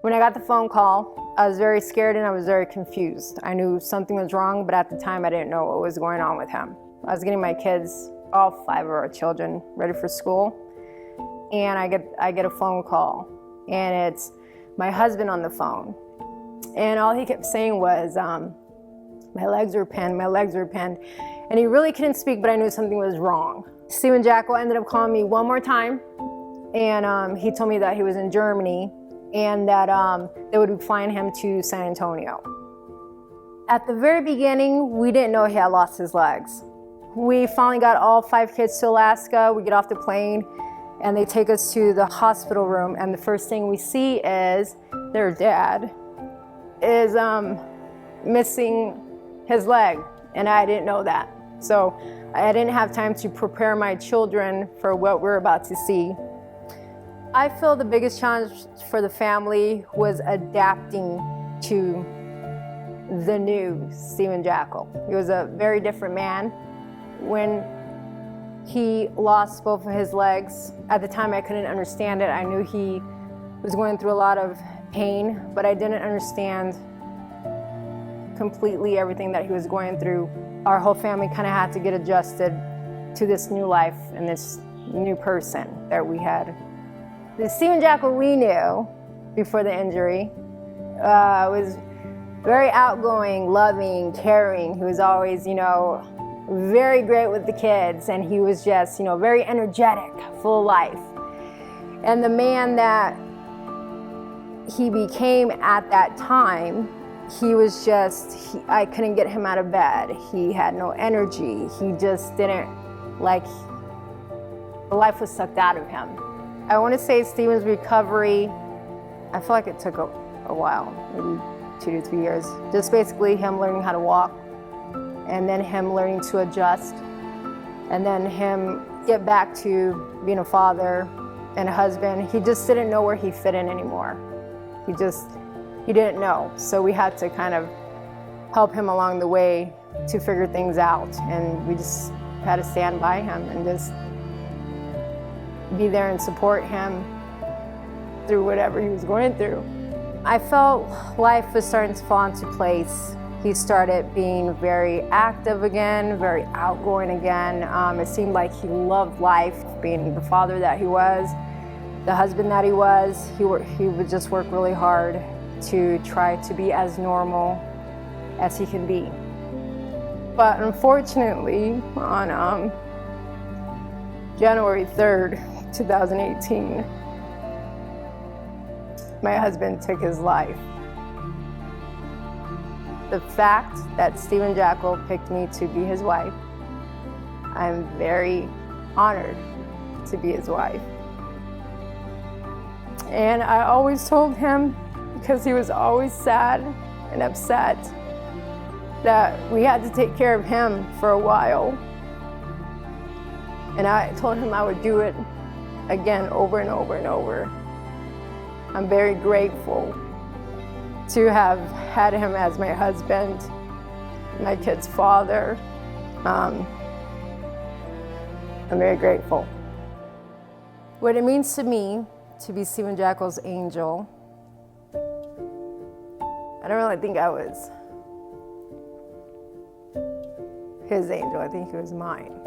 When I got the phone call, I was very scared and I was very confused. I knew something was wrong, but at the time I didn't know what was going on with him. I was getting my kids, all 5 of our children, ready for school, and I get a phone call, and it's my husband on the phone. And all he kept saying was, my legs are pinned, my legs are pinned. And he really couldn't speak, but I knew something was wrong. Stephen Jackel ended up calling me one more time, and he told me that he was in Germany and that they would be flying him to San Antonio. At the very beginning, we didn't know he had lost his legs. We finally got all 5 kids to Alaska. We get off the plane, and they take us to the hospital room, and the first thing we see is their dad is missing his leg, and I didn't know that. So I didn't have time to prepare my children for what we're about to see. I feel the biggest challenge for the family was adapting to the new Stephen Jackel. He was a very different man. When he lost both of his legs, at the time I couldn't understand it. I knew he was going through a lot of pain, but I didn't understand completely everything that he was going through. Our whole family kind of had to get adjusted to this new life and this new person that we had. The Stephen Jackel we knew before the injury was very outgoing, loving, caring. He was always, very great with the kids, and he was just, very energetic, full of life. And the man that he became at that time, he was just, I couldn't get him out of bed. He had no energy. He just didn't, life was sucked out of him. I want to say Stephen's recovery, I feel like it took a while, maybe 2 to 3 years. Just basically him learning how to walk, and then him learning to adjust, and then him get back to being a father and a husband. He just didn't know where he fit in anymore. He didn't know. So we had to kind of help him along the way to figure things out. And we just had to stand by him and just be there and support him through whatever he was going through. I felt life was starting to fall into place. He started being very active again, very outgoing again. It seemed like he loved life, being the father that he was, the husband that he was. He would just work really hard to try to be as normal as he can be. But unfortunately, on January 3rd, 2018, my husband took his life. The fact that Stephen Jackel picked me to be his wife, I'm very honored to be his wife. And I always told him, because he was always sad and upset, that we had to take care of him for a while. And I told him I would do it again over and over and over. I'm very grateful to have had him as my husband, my kid's father. I'm very grateful. What it means to me to be Stephen Jackel's angel, I don't really think I was his angel. I think he was mine.